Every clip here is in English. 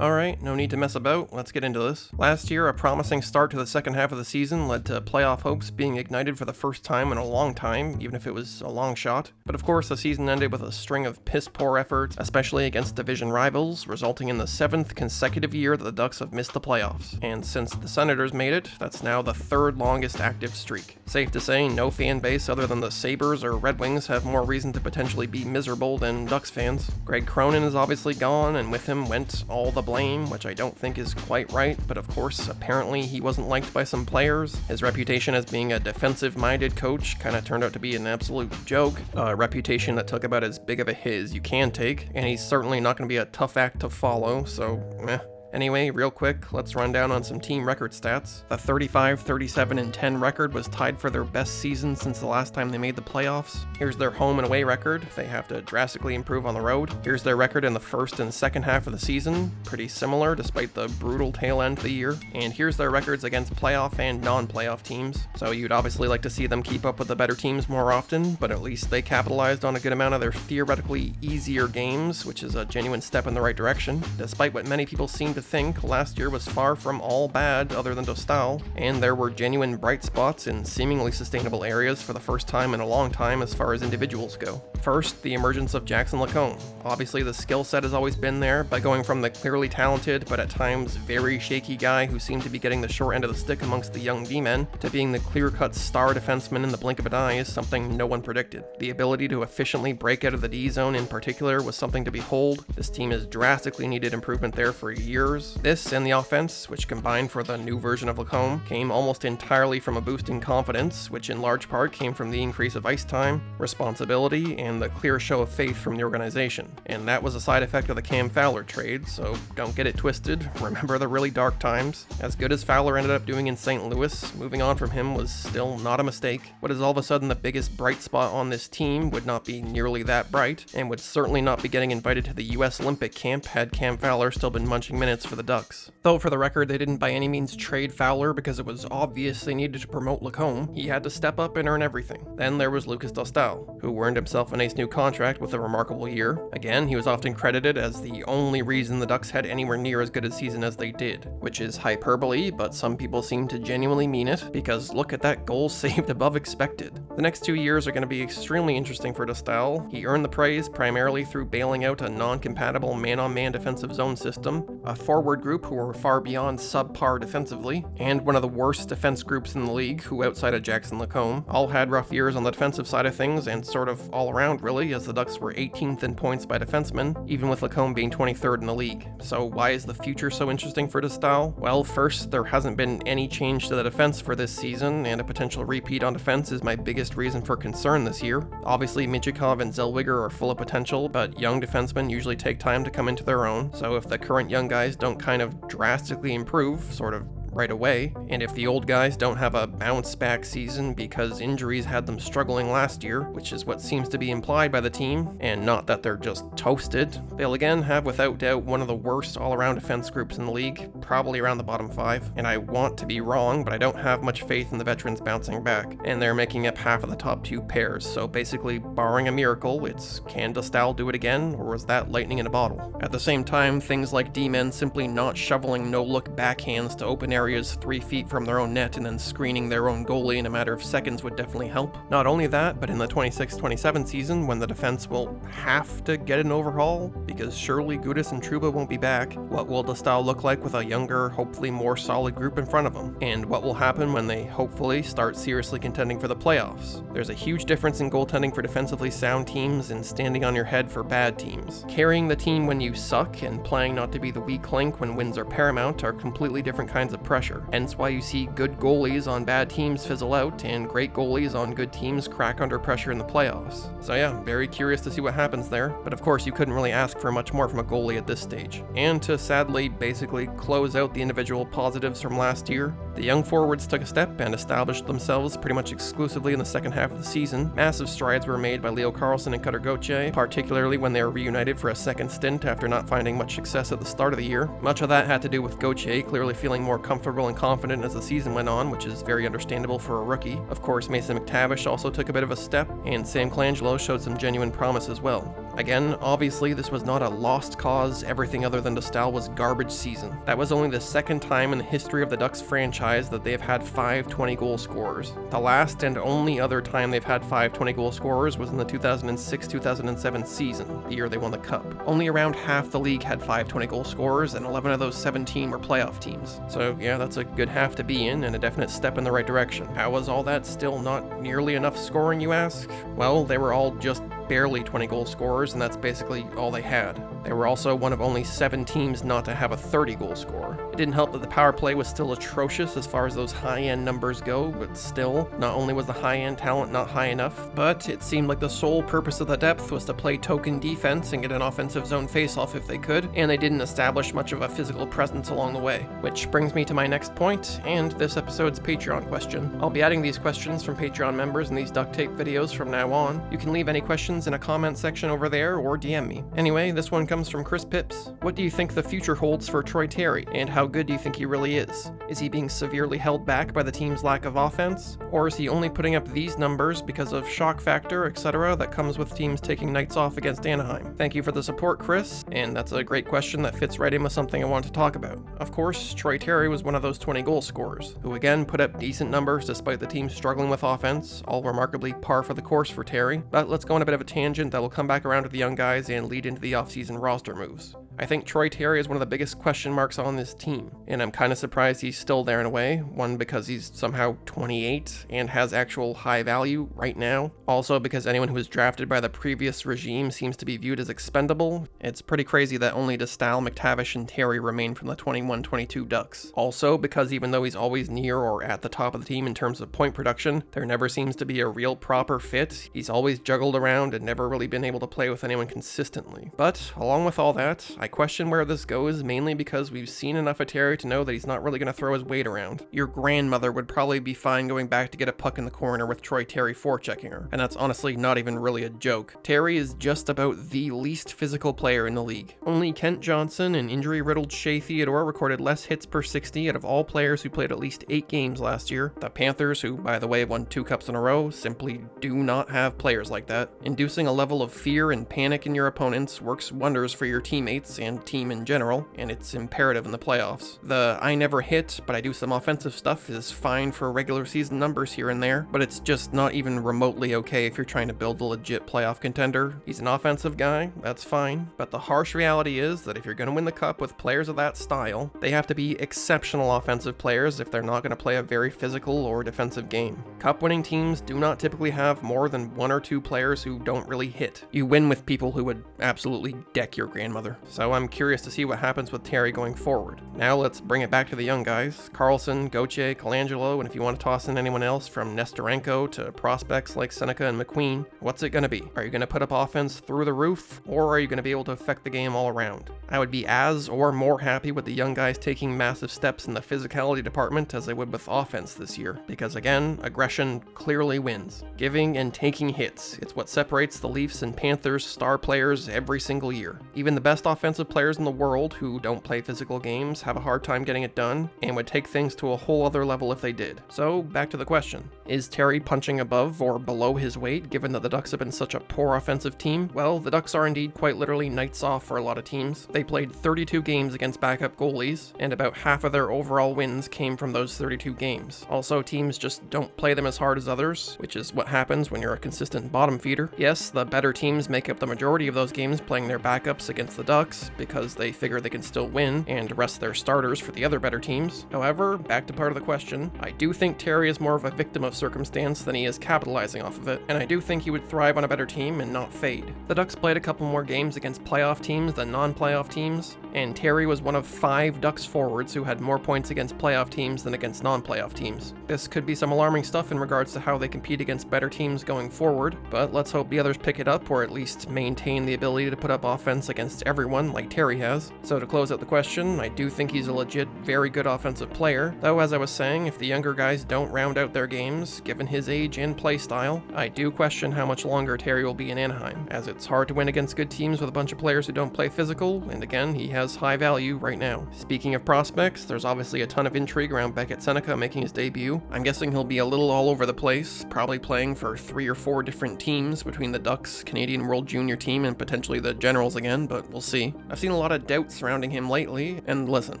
Alright, no need to mess about, let's get into this. Last year, a promising start to the second half of the season led to playoff hopes being ignited for the first time in a long time, even if it was a long shot. But of course, the season ended with a string of piss-poor efforts, especially against division rivals, resulting in the 7th consecutive year that the Ducks have missed the playoffs. And since the Senators made it, that's now the 3rd longest active streak. Safe to say, no fan base other than the Sabres or Red Wings have more reason to potentially be miserable than Ducks fans. Greg Cronin is obviously gone, and with him went all the blame, which I don't think is quite right, but of course, apparently he wasn't liked by some players. His reputation as being a defensive-minded coach kind of turned out to be an absolute joke, a reputation that took about as big of a hit as you can take, and he's certainly not going to be a tough act to follow, so meh. Anyway, real quick, let's run down on some team record stats. The 35, 37, and 10 record was tied for their best season since the last time they made the playoffs. Here's their home and away record. They have to drastically improve on the road. Here's their record in the first and second half of the season. Pretty similar, despite the brutal tail end of the year. And here's their records against playoff and non-playoff teams. So you'd obviously like to see them keep up with the better teams more often, but at least they capitalized on a good amount of their theoretically easier games, which is a genuine step in the right direction. Despite what many people seem to think, last year was far from all bad other than Dostal, and there were genuine bright spots in seemingly sustainable areas for the first time in a long time as far as individuals go. First, the emergence of Jackson Lacombe. Obviously the skill set has always been there, but going from the clearly talented but at times very shaky guy who seemed to be getting the short end of the stick amongst the young D-men to being the clear-cut star defenseman in the blink of an eye is something no one predicted. The ability to efficiently break out of the D-zone in particular was something to behold. This team has drastically needed improvement there for years. This and the offense, which combined for the new version of Lacombe, came almost entirely from a boost in confidence, which in large part came from the increase of ice time, responsibility, and the clear show of faith from the organization. And that was a side effect of the Cam Fowler trade, so don't get it twisted. Remember the really dark times. As good as Fowler ended up doing in St. Louis, moving on from him was still not a mistake. What is all of a sudden the biggest bright spot on this team would not be nearly that bright, and would certainly not be getting invited to the US Olympic camp had Cam Fowler still been munching minutes for the Ducks. Though for the record, they didn't by any means trade Fowler because it was obvious they needed to promote Lacombe. He had to step up and earn everything. Then there was Lucas Dostal, who earned himself a nice new contract with a remarkable year. Again, he was often credited as the only reason the Ducks had anywhere near as good a season as they did, which is hyperbole, but some people seem to genuinely mean it, because look at that goal saved above expected. The next 2 years are going to be extremely interesting for Dostal. He earned the praise primarily through bailing out a non-compatible man-on-man defensive zone system, a forward group who were far beyond subpar defensively, and one of the worst defense groups in the league, who outside of Jackson Lacombe, all had rough years on the defensive side of things, and sort of all around really, as the Ducks were 18th in points by defensemen, even with Lacombe being 23rd in the league. So why is the future so interesting for Dostal? Well, first, there hasn't been any change to the defense for this season, and a potential repeat on defense is my biggest reason for concern this year. Obviously, Michikov and Zellweger are full of potential, but young defensemen usually take time to come into their own, so if the current young guys don't kind of drastically improve, sort of right away, and if the old guys don't have a bounce back season because injuries had them struggling last year, which is what seems to be implied by the team, and not that they're just toasted, they'll again have without doubt one of the worst all-around defense groups in the league, probably around the bottom 5, and I want to be wrong, but I don't have much faith in the veterans bouncing back, and they're making up half of the top 2 pairs, so basically, barring a miracle, it's can Dostal do it again, or was that lightning in a bottle? At the same time, things like D-men simply not shoveling no-look backhands to open areas 3 feet from their own net and then screening their own goalie in a matter of seconds would definitely help. Not only that, but in the 26-27 season, when the defense will have to get an overhaul, because surely Gudas and Trouba won't be back, what will Dostal look like with a younger, hopefully more solid group in front of them? And what will happen when they hopefully start seriously contending for the playoffs? There's a huge difference in goaltending for defensively sound teams and standing on your head for bad teams. Carrying the team when you suck and playing not to be the weak link when wins are paramount are completely different kinds of pressure. Hence why you see good goalies on bad teams fizzle out and great goalies on good teams crack under pressure in the playoffs. So yeah, very curious to see what happens there, but of course you couldn't really ask for much more from a goalie at this stage. And to sadly basically close out the individual positives from last year, the young forwards took a step and established themselves pretty much exclusively in the second half of the season. Massive strides were made by Leo Carlsson and Cutter Gauthier, particularly when they were reunited for a second stint after not finding much success at the start of the year. Much of that had to do with Gauthier clearly feeling more comfortable and confident as the season went on, which is very understandable for a rookie. Of course, Mason McTavish also took a bit of a step, and Sam Colangelo showed some genuine promise as well. Again, obviously this was not a lost cause, everything other than DeStael was garbage season. That was only the second time in the history of the Ducks franchise that they have had 5 20-goal scorers. The last and only other time they've had 5 20-goal scorers was in the 2006-2007 season, the year they won the Cup. Only around half the league had 5 20-goal scorers, and 11 of those 17 were playoff teams. So yeah, that's a good half to be in, and a definite step in the right direction. How was all that still not nearly enough scoring, you ask? Well, they were all just barely 20-goal scorers, and that's basically all they had. They were also one of only 7 teams not to have a 30-goal scorer. It didn't help that the power play was still atrocious as far as those high-end numbers go, but still, not only was the high-end talent not high enough, but it seemed like the sole purpose of the depth was to play token defense and get an offensive zone faceoff if they could, and they didn't establish much of a physical presence along the way. Which brings me to my next point, and this episode's Patreon question. I'll be adding these questions from Patreon members in these duct tape videos from now on. You can leave any questions in a comment section over there or DM me. Anyway, this one comes from Chris Pips. What do you think the future holds for Troy Terry, and how good do you think he really is? Is he being severely held back by the team's lack of offense? Or is he only putting up these numbers because of shock factor, etc. that comes with teams taking nights off against Anaheim? Thank you for the support, Chris, and that's a great question that fits right in with something I want to talk about. Of course, Troy Terry was one of those 20-goal scorers, who again put up decent numbers despite the team struggling with offense, all remarkably par for the course for Terry. But let's go on a bit of a tangent that will come back around to the young guys and lead into the offseason roster moves. I think Troy Terry is one of the biggest question marks on this team, and I'm kind of surprised he's still there in a way. One, because he's somehow 28 and has actual high value right now. Also, because anyone who was drafted by the previous regime seems to be viewed as expendable. It's pretty crazy that only DeStael, McTavish, and Terry remain from the 21-22 Ducks. Also, because even though he's always near or at the top of the team in terms of point production, there never seems to be a real proper fit. He's always juggled around and never really been able to play with anyone consistently. But, along with all that, I question where this goes, mainly because we've seen enough of Terry to know that he's not really going to throw his weight around. Your grandmother would probably be fine going back to get a puck in the corner with Troy Terry forechecking her, and that's honestly not even really a joke. Terry is just about the least physical player in the league. Only Kent Johnson and injury-riddled Shea Theodore recorded less hits per 60 out of all players who played at least 8 games last year. The Panthers, who by the way won 2 cups in a row, simply do not have players like that. Inducing a level of fear and panic in your opponents works wonders for your teammates and team in general, and it's imperative in the playoffs. The I never hit, but I do some offensive stuff is fine for regular season numbers here and there, but it's just not even remotely okay if you're trying to build a legit playoff contender. He's an offensive guy, that's fine, but the harsh reality is that if you're going to win the cup with players of that style, they have to be exceptional offensive players if they're not going to play a very physical or defensive game. Cup-winning teams do not typically have more than 1 or 2 players who don't really hit. You win with people who would absolutely deck your grandmother. So I'm curious to see what happens with Terry going forward. Now let's bring it back to the young guys. Carlson, Gauthier, Colangelo, and if you want to toss in anyone else from Nestorenko to prospects like Seneca and McQueen, what's it going to be? Are you going to put up offense through the roof, or are you going to be able to affect the game all around? I would be as or more happy with the young guys taking massive steps in the physicality department as I would with offense this year, because again, aggression clearly wins. Giving and taking hits, it's what separates the Leafs and Panthers star players every single year. Even the best offensive players in the world who don't play physical games have a hard time getting it done, and would take things to a whole other level if they did. So, back to the question. Is Terry punching above or below his weight, given that the Ducks have been such a poor offensive team? Well, the Ducks are indeed quite literally nights off for a lot of teams. They played 32 games against backup goalies, and about half of their overall wins came from those 32 games. Also, teams just don't play them as hard as others, which is what happens when you're a consistent bottom feeder. Yes, the better teams make up the majority of those games playing their backups against the Ducks, because they figure they can still win and rest their starters for the other better teams. However, back to part of the question, I do think Terry is more of a victim of circumstance than he is capitalizing off of it, and I do think he would thrive on a better team and not fade. The Ducks played a couple more games against playoff teams than non-playoff teams, and Terry was one of 5 Ducks forwards who had more points against playoff teams than against non-playoff teams. This could be some alarming stuff in regards to how they compete against better teams going forward, but let's hope the others pick it up or at least maintain the ability to put up offense against everyone like Terry has. So to close out the question, I do think he's a legit, very good offensive player, though as I was saying, if the younger guys don't round out their games, given his age and play style, I do question how much longer Terry will be in Anaheim, as it's hard to win against good teams with a bunch of players who don't play physical, and again, he has high value right now. Speaking of prospects, there's obviously a ton of intrigue around Beckett Seneca making his debut. I'm guessing he'll be a little all over the place, probably playing for 3 or 4 different teams between between the Ducks, Canadian World Junior team, and potentially the Generals again, but we'll see. I've seen a lot of doubt surrounding him lately, and listen,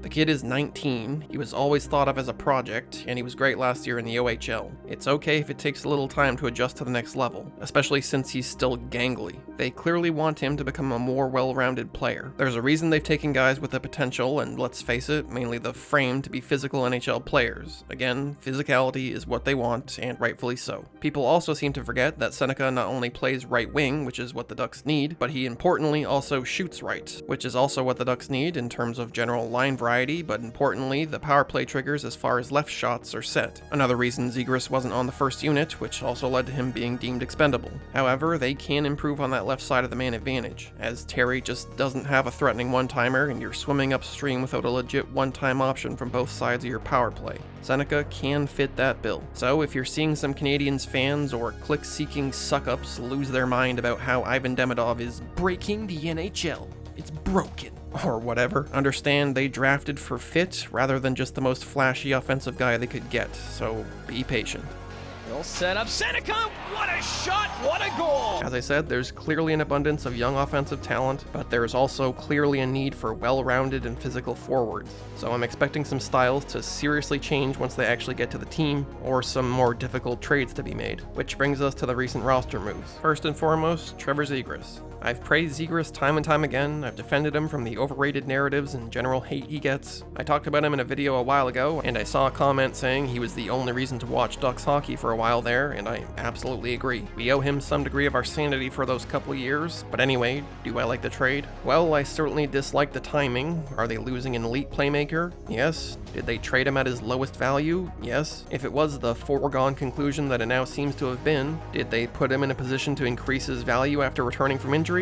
the kid is 19, he was always thought of as a project, and he was great last year in the OHL. It's okay if it takes a little time to adjust to the next level, especially since he's still gangly. They clearly want him to become a more well-rounded player. There's a reason they've taken guys with the potential, and let's face it, mainly the frame to be physical NHL players. Again, physicality is what they want, and rightfully so. People also seem to forget that Seneca not only plays right wing, which is what the Ducks need, but he importantly also shoots right, which is also what the Ducks need in terms of general line variety, but importantly, the power play triggers as far as left shots are set. Another reason Zegras wasn't on the first unit, which also led to him being deemed expendable. However, they can improve on that left side of the man advantage, as Terry just doesn't have a threatening one-timer and you're swimming upstream without a legit one-time option from both sides of your power play. Seneca can fit that bill. So if you're seeing some Canadiens fans or click-seeking suck-ups lose their mind about how Ivan Demidov is breaking the NHL, it's broken, or whatever, understand they drafted for fit rather than just the most flashy offensive guy they could get, so be patient. They'll set up Seneca. What a shot! What a goal! As I said, there's clearly an abundance of young offensive talent, but there's also clearly a need for well-rounded and physical forwards. So I'm expecting some styles to seriously change once they actually get to the team, or some more difficult trades to be made. Which brings us to the recent roster moves. First and foremost, Trevor Zegras. I've praised Zegras time and time again. I've defended him from the overrated narratives and general hate he gets. I talked about him in a video a while ago, and I saw a comment saying he was the only reason to watch Ducks hockey for a while there, and I absolutely agree. We owe him some degree of our sanity for those couple years, but anyway, do I like the trade? Well, I certainly dislike the timing. Are they losing an elite playmaker? Yes. Did they trade him at his lowest value? Yes. If it was the foregone conclusion that it now seems to have been, did they put him in a position to increase his value after returning from injury?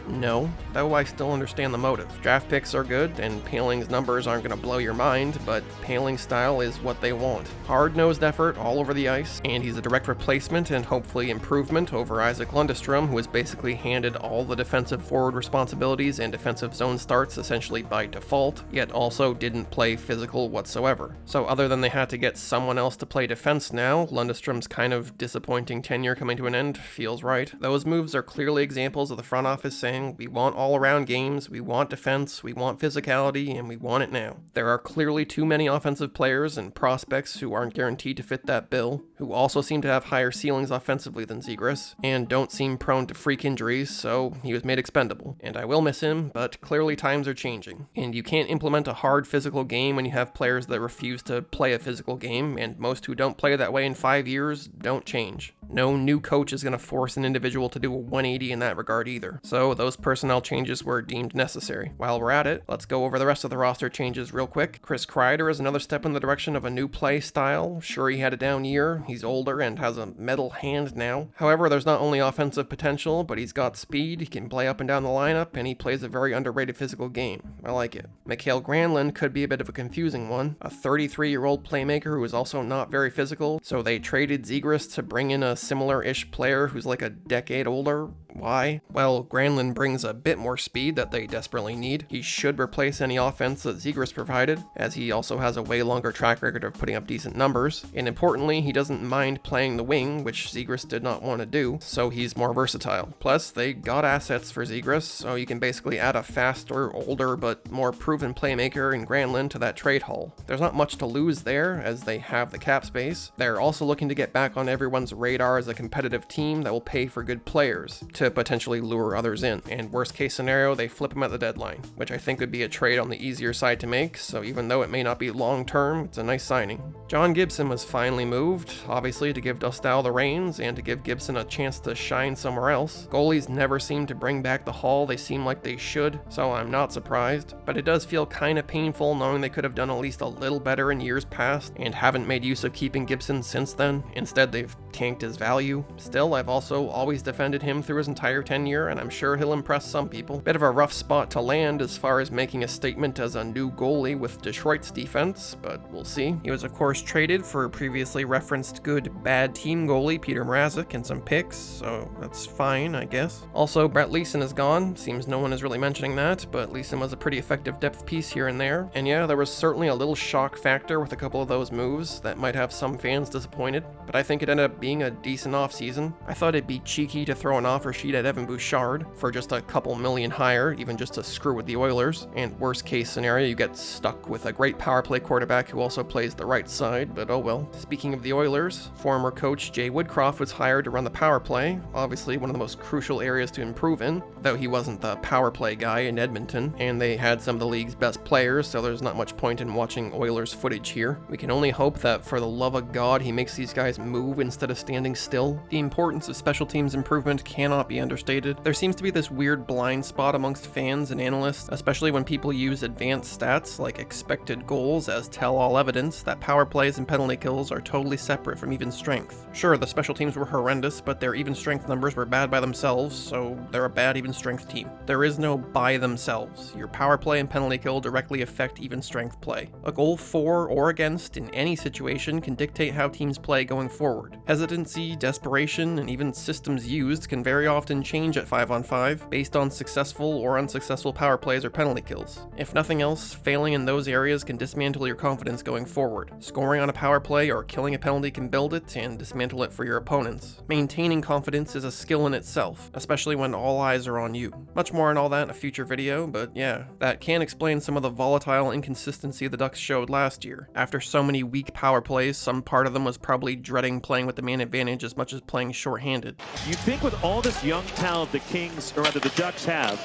No, though I still understand the motive. Draft picks are good, and Paling's numbers aren't going to blow your mind, but Paling's style is what they want. Hard-nosed effort all over the ice, and he's a direct replacement and hopefully improvement over Isaac Lundestrom, who was basically handed all the defensive forward responsibilities and defensive zone starts essentially by default, yet also didn't play physical whatsoever. So other than they had to get someone else to play defense now, Lundestrom's kind of disappointing tenure coming to an end feels right. Those moves are clearly examples of the front office saying, we want all-around games, we want defense, we want physicality, and we want it now. There are clearly too many offensive players and prospects who aren't guaranteed to fit that bill, who also seem to have higher ceilings offensively than Zegras, and don't seem prone to freak injuries, so he was made expendable. And I will miss him, but clearly times are changing. And you can't implement a hard physical game when you have players that refuse to play a physical game, and most who don't play that way in 5 years don't change. No new coach is going to force an individual to do a 180 in that regard either, so those personnel changes were deemed necessary. While we're at it, let's go over the rest of the roster changes real quick. Chris Kreider is another step in the direction of a new play style. Sure, he had a down year, he's older and has a metal hand now. However, there's not only offensive potential, but he's got speed, he can play up and down the lineup, and he plays a very underrated physical game. I like it. Mikael Granlund could be a bit of a confusing one, a 33-year-old playmaker who is also not very physical, so they traded Zegras to bring in a similar-ish player who's like a decade older. Why? Well, Granlund brings a bit more speed that they desperately need. He should replace any offense that Zegras provided, as he also has a way longer track record of putting up decent numbers. And importantly, he doesn't mind playing the wing, which Zegras did not want to do, so he's more versatile. Plus, they got assets for Zegras, so you can basically add a faster, older, but more proven playmaker in Granlund to that trade haul. There's not much to lose there, as they have the cap space. They're also looking to get back on everyone's radar as a competitive team that will pay for good players, to potentially lure others in, and worst case scenario, they flip him at the deadline, which I think would be a trade on the easier side to make, so even though it may not be long term, it's a nice signing. John Gibson was finally moved, obviously to give Dostal the reins, and to give Gibson a chance to shine somewhere else. Goalies never seem to bring back the haul they seem like they should, so I'm not surprised, but it does feel kinda painful knowing they could have done at least a little better in years past, and haven't made use of keeping Gibson since then. Instead, they've tanked his value. Still, I've also always defended him through his entire tenure, and I'm sure he'll impress some people. Bit of a rough spot to land as far as making a statement as a new goalie with Detroit's defense, but we'll see. He was of course traded for previously referenced good bad team goalie Peter Mrazek and some picks, so that's fine, I guess. Also, Brett Leeson is gone. Seems no one is really mentioning that, but Leeson was a pretty effective depth piece here and there. And yeah, there was certainly a little shock factor with a couple of those moves that might have some fans disappointed, but I think it ended up being being a decent offseason. I thought it'd be cheeky to throw an offer sheet at Evan Bouchard for just a couple million higher, even just to screw with the Oilers, and worst case scenario, you get stuck with a great power play quarterback who also plays the right side, but oh well. Speaking of the Oilers, former coach Jay Woodcroft was hired to run the power play, obviously one of the most crucial areas to improve in, though he wasn't the power play guy in Edmonton, and they had some of the league's best players, so there's not much point in watching Oilers footage here. We can only hope that for the love of God he makes these guys move instead of standing still. The importance of special teams improvement cannot be understated. There seems to be this weird blind spot amongst fans and analysts, especially when people use advanced stats like expected goals as tell-all evidence that power plays and penalty kills are totally separate from even strength. Sure, the special teams were horrendous, but their even strength numbers were bad by themselves, so they're a bad even strength team. There is no by themselves. Your power play and penalty kill directly affect even strength play. A goal for or against in any situation can dictate how teams play going forward. Hesitancy, desperation, and even systems used can very often change at 5-on-5 based on successful or unsuccessful power plays or penalty kills. If nothing else, failing in those areas can dismantle your confidence going forward. Scoring on a power play or killing a penalty can build it and dismantle it for your opponents. Maintaining confidence is a skill in itself, especially when all eyes are on you. Much more on all that in a future video, but yeah, that can explain some of the volatile inconsistency the Ducks showed last year. After so many weak power plays, some part of them was probably dreading playing with the man advantage as much as playing shorthanded. You think with all this young talent the Kings, or rather the Ducks have,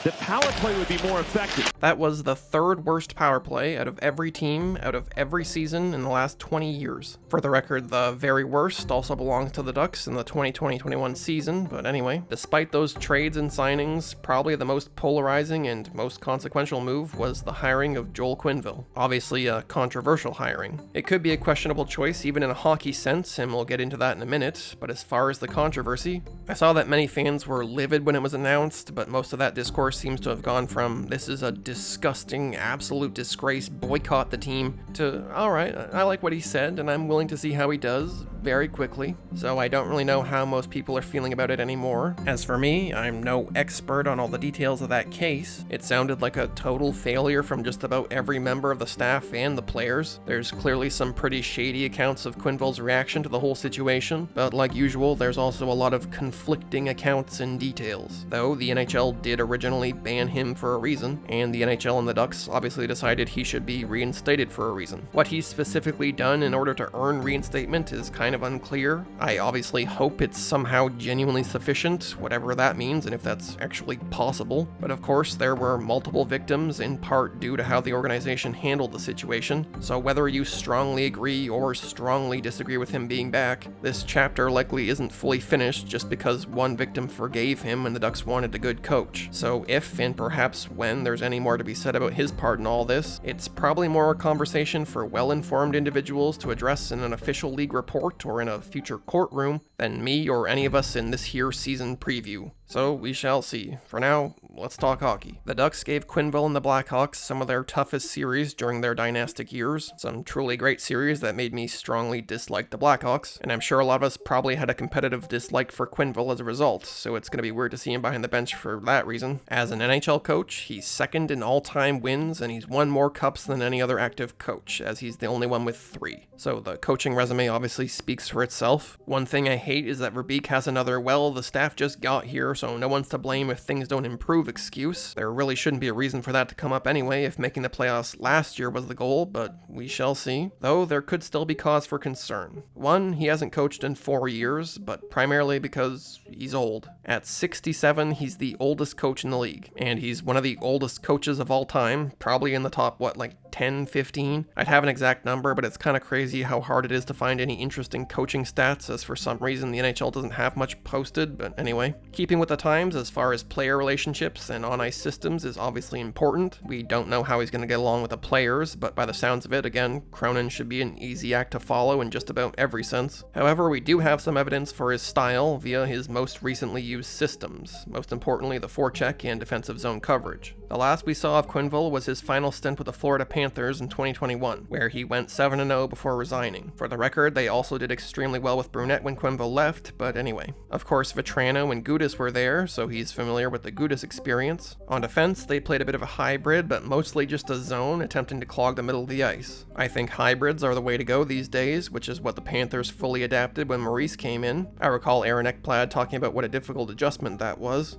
the power play would be more effective. That was the third worst power play out of every team, out of every season in the last 20 years. For the record, the very worst also belongs to the Ducks in the 2020-21 season, but anyway, despite those trades and signings, probably the most polarizing and most consequential move was the hiring of Joel Quenneville. Obviously a controversial hiring. It could be a questionable choice even in a hockey sense, and we'll get into that in a minute, but as far as the controversy, I saw that many fans were livid when it was announced, but most of that discourse seems to have gone from "this is a disgusting, absolute disgrace, boycott the team" to "alright, I like what he said and I'm willing to see how he does," very quickly. So I don't really know how most people are feeling about it anymore. As for me, I'm no expert on all the details of that case. It sounded like a total failure from just about every member of the staff and the players. There's clearly some pretty shady accounts of Quenneville's reaction to the whole situation, but like usual, there's also a lot of conflicting accounts and details. Though the NHL did originally ban him for a reason, and the NHL and the Ducks obviously decided he should be reinstated for a reason. What he's specifically done in order to earn reinstatement is kind of unclear. I obviously hope it's somehow genuinely sufficient, whatever that means, and if that's actually possible. But of course, there were multiple victims, in part due to how the organization handled the situation, so whether you strongly agree or strongly disagree with him being back, this chapter likely isn't fully finished just because one victim forgave him and the Ducks wanted a good coach. So if, and perhaps when, there's any more to be said about his part in all this, it's probably more a conversation for well-informed individuals to address in an official league report or in a future courtroom than me or any of us in this here season preview. So we shall see. For now, let's talk hockey. The Ducks gave Quenneville and the Blackhawks some of their toughest series during their dynastic years, some truly great series that made me strongly dislike the Blackhawks, and I'm sure a lot of us probably had a competitive dislike for Quenneville as a result, so it's going to be weird to see him behind the bench for that reason. As an NHL coach, he's second in all-time wins, and he's won more cups than any other active coach, as he's the only one with 3. So the coaching resume obviously speaks for itself. One thing I hate is that Verbeek has another, "well, the staff just got here, so no one's to blame if things don't improve" excuse. There really shouldn't be a reason for that to come up anyway if making the playoffs last year was the goal, but we shall see. Though there could still be cause for concern. One, he hasn't coached in 4 years, but primarily because he's old. At 67, he's the oldest coach in the league, and he's one of the oldest coaches of all time, probably in the top, 10, 15? I'd have an exact number, but it's kind of crazy how hard it is to find any interesting coaching stats, as for some reason the NHL doesn't have much posted, but anyway. Keeping with the times as far as player relationships and on-ice systems is obviously important. We don't know how he's going to get along with the players, but by the sounds of it, again, Cronin should be an easy act to follow in just about every sense. However, we do have some evidence for his style via his most recently used systems, most importantly the forecheck and defensive zone coverage. The last we saw of Quenneville was his final stint with the Florida Panthers in 2021, where he went 7-0 before resigning. For the record, they also did extremely well with Brunette when Quenneville left, but anyway. Of course, Vetrano and Gudas were there, so he's familiar with the Gudas experience. On defense, they played a bit of a hybrid, but mostly just a zone, attempting to clog the middle of the ice. I think hybrids are the way to go these days, which is what the Panthers fully adapted when Maurice came in. I recall Aaron Ekblad talking about what a difficult adjustment that was.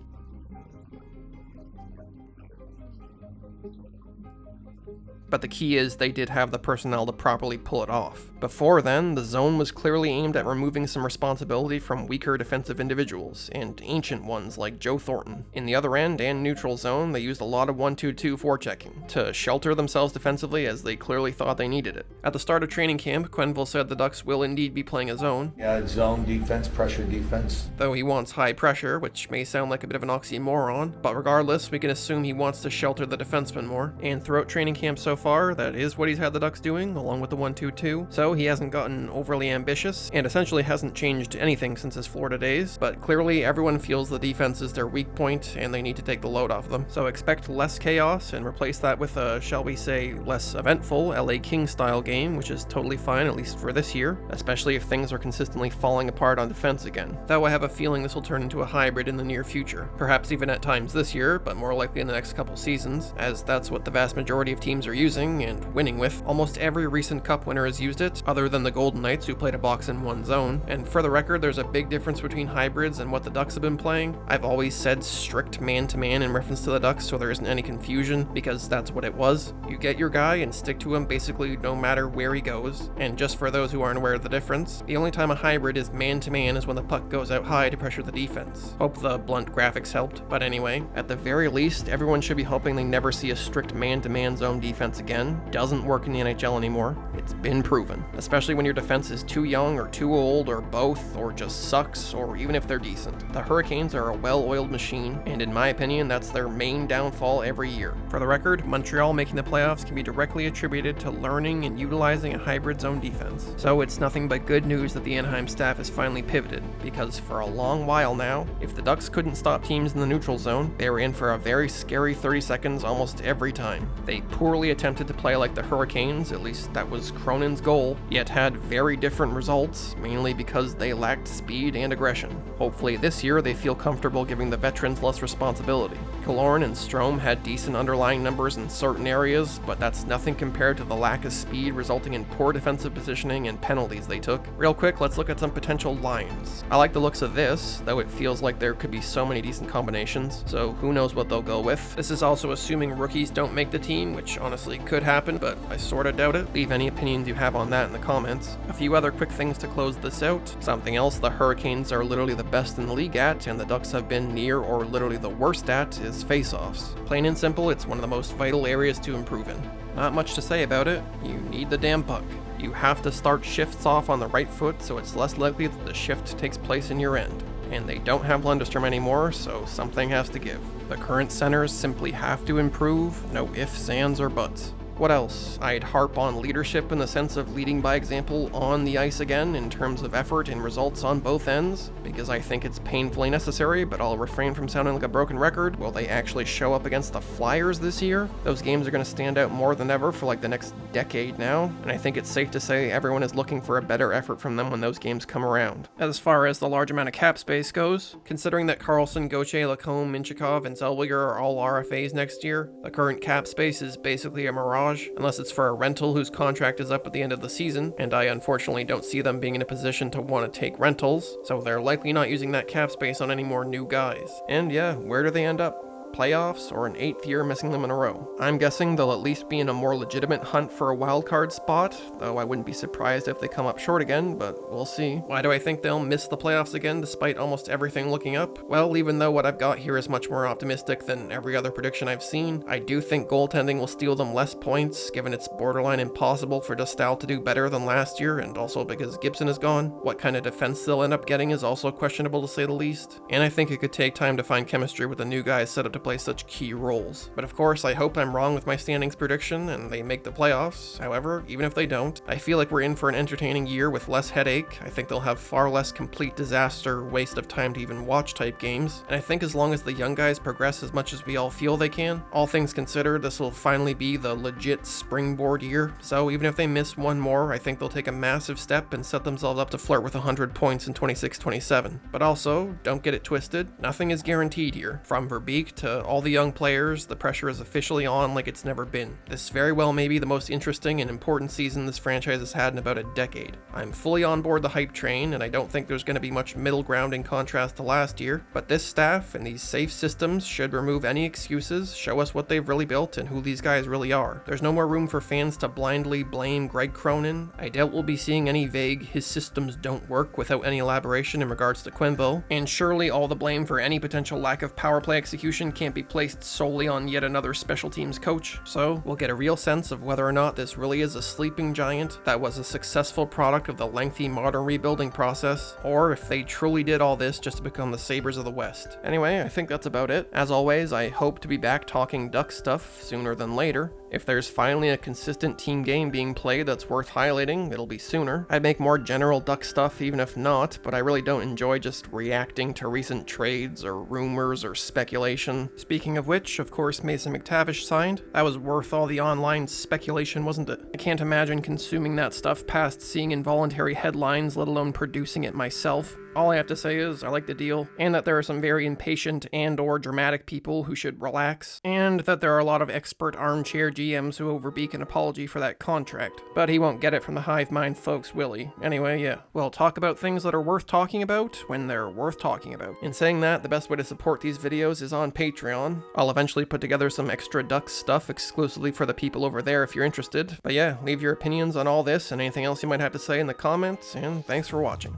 But the key is they did have the personnel to properly pull it off. Before then, the zone was clearly aimed at removing some responsibility from weaker defensive individuals, and ancient ones like Joe Thornton. In the other end and neutral zone, they used a lot of 1-2-2 forechecking to shelter themselves defensively as they clearly thought they needed it. At the start of training camp, Quenneville said the Ducks will indeed be playing a zone. Yeah, zone defense, pressure defense. Though he wants high pressure, which may sound like a bit of an oxymoron, but regardless, we can assume he wants to shelter the defenseman more. And throughout training camp so far, that is what he's had the Ducks doing, along with the 1-2-2. So he hasn't gotten overly ambitious, and essentially hasn't changed anything since his Florida days, but clearly everyone feels the defense is their weak point, and they need to take the load off them. So expect less chaos, and replace that with a, shall we say, less eventful LA Kings style game, which is totally fine, at least for this year, especially if things are consistently falling apart on defense again. Though I have a feeling this will turn into a hybrid in the near future. Perhaps even at times this year, but more likely in the next couple seasons, as that's what the vast majority of teams are using, and winning with. Almost every recent cup winner has used it, other than the Golden Knights who played a box in one zone. And for the record, there's a big difference between hybrids and what the Ducks have been playing. I've always said strict man-to-man in reference to the Ducks, so there isn't any confusion, because that's what it was. You get your guy and stick to him basically no matter where he goes. And just for those who aren't aware of the difference, the only time a hybrid is man-to-man is when the puck goes out high to pressure the defense. Hope the blunt graphics helped, but anyway, at the very least, everyone should be hoping they never see a strict man-to-man zone defense again. Doesn't work in the NHL anymore. It's been proven, especially when your defense is too young or too old or both, or just sucks, or even if they're decent. The Hurricanes are a well-oiled machine, and in my opinion, that's their main downfall every year. For the record, Montreal making the playoffs can be directly attributed to learning and utilizing a hybrid zone defense. So it's nothing but good news that the Anaheim staff has finally pivoted, because for a long while now, if the Ducks couldn't stop teams in the neutral zone, they were in for a very scary 30 seconds almost every time. They poorly attempted to play like the Hurricanes, at least that was Cronin's goal, yet had very different results, mainly because they lacked speed and aggression. Hopefully this year they feel comfortable giving the veterans less responsibility. Killorn and Strome had decent underlying numbers in certain areas, but that's nothing compared to the lack of speed resulting in poor defensive positioning and penalties they took. Real quick, let's look at some potential lines. I like the looks of this, though it feels like there could be so many decent combinations, so who knows what they'll go with. This is also assuming rookies don't make the team, which honestly could happen, but I sorta doubt it. Leave any opinions you have on that in the comments. A few other quick things to close this out. Something else the Hurricanes are literally the best in the league at, and the Ducks have been near or literally the worst at, is face-offs. Plain and simple, it's one of the most vital areas to improve in. Not much to say about it. You need the damn puck. You have to start shifts off on the right foot so it's less likely that the shift takes place in your end. And they don't have Lundestrom anymore, so something has to give. The current centers simply have to improve, no ifs, ands, or buts. What else? I'd harp on leadership in the sense of leading by example on the ice again in terms of effort and results on both ends, because I think it's painfully necessary, but I'll refrain from sounding like a broken record. Will they actually show up against the Flyers this year? Those games are going to stand out more than ever for like the next decade now, and I think it's safe to say everyone is looking for a better effort from them when those games come around. As far as the large amount of cap space goes, considering that Carlson, Gauthier, Lacombe, Minchikov, and Zellweger are all RFAs next year, the current cap space is basically a mirage, unless it's for a rental whose contract is up at the end of the season, and I unfortunately don't see them being in a position to want to take rentals, so they're likely not using that cap space on any more new guys. And yeah, where do they end up? Playoffs, or an 8th year missing them in a row? I'm guessing they'll at least be in a more legitimate hunt for a wildcard spot, though I wouldn't be surprised if they come up short again, but we'll see. Why do I think they'll miss the playoffs again despite almost everything looking up? Well, even though what I've got here is much more optimistic than every other prediction I've seen, I do think goaltending will steal them less points, given it's borderline impossible for Dostal to do better than last year, and also because Gibson is gone. What kind of defense they'll end up getting is also questionable to say the least, and I think it could take time to find chemistry with the new guys set up to play such key roles. But of course, I hope I'm wrong with my standings prediction and they make the playoffs. However, even if they don't, I feel like we're in for an entertaining year with less headache. I think they'll have far less complete disaster, waste of time to even watch type games, and I think as long as the young guys progress as much as we all feel they can, all things considered, this will finally be the legit springboard year. So even if they miss one more, I think they'll take a massive step and set themselves up to flirt with 100 points in 26-27. But also, don't get it twisted, nothing is guaranteed here. From Verbeek to to all the young players, the pressure is officially on like it's never been. This very well may be the most interesting and important season this franchise has had in about a decade. I'm fully on board the hype train, and I don't think there's going to be much middle ground in contrast to last year, but this staff and these safe systems should remove any excuses, show us what they've really built and who these guys really are. There's no more room for fans to blindly blame Greg Cronin. I doubt we'll be seeing any vague "his systems don't work" without any elaboration in regards to Quenneville, and surely all the blame for any potential lack of power play execution can't be placed solely on yet another special teams coach. So we'll get a real sense of whether or not this really is a sleeping giant that was a successful product of the lengthy modern rebuilding process, or if they truly did all this just to become the Sabres of the West. Anyway, I think that's about it. As always, I hope to be back talking Duck stuff sooner than later. If there's finally a consistent team game being played that's worth highlighting, it'll be sooner. I'd make more general Duck stuff even if not, but I really don't enjoy just reacting to recent trades or rumors or speculation. Speaking of which, of course Mason McTavish signed. That was worth all the online speculation, wasn't it? I can't imagine consuming that stuff past seeing involuntary headlines, let alone producing it myself. All I have to say is I like the deal, and that there are some very impatient and or dramatic people who should relax, and that there are a lot of expert armchair GMs who overbeak an apology for that contract. But he won't get it from the hive mind folks, will he? Anyway, yeah, we'll talk about things that are worth talking about when they're worth talking about. In saying that, the best way to support these videos is on Patreon. I'll eventually put together some extra Ducks stuff exclusively for the people over there if you're interested. But yeah, leave your opinions on all this and anything else you might have to say in the comments, and thanks for watching.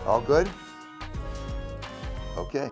All good? Okay.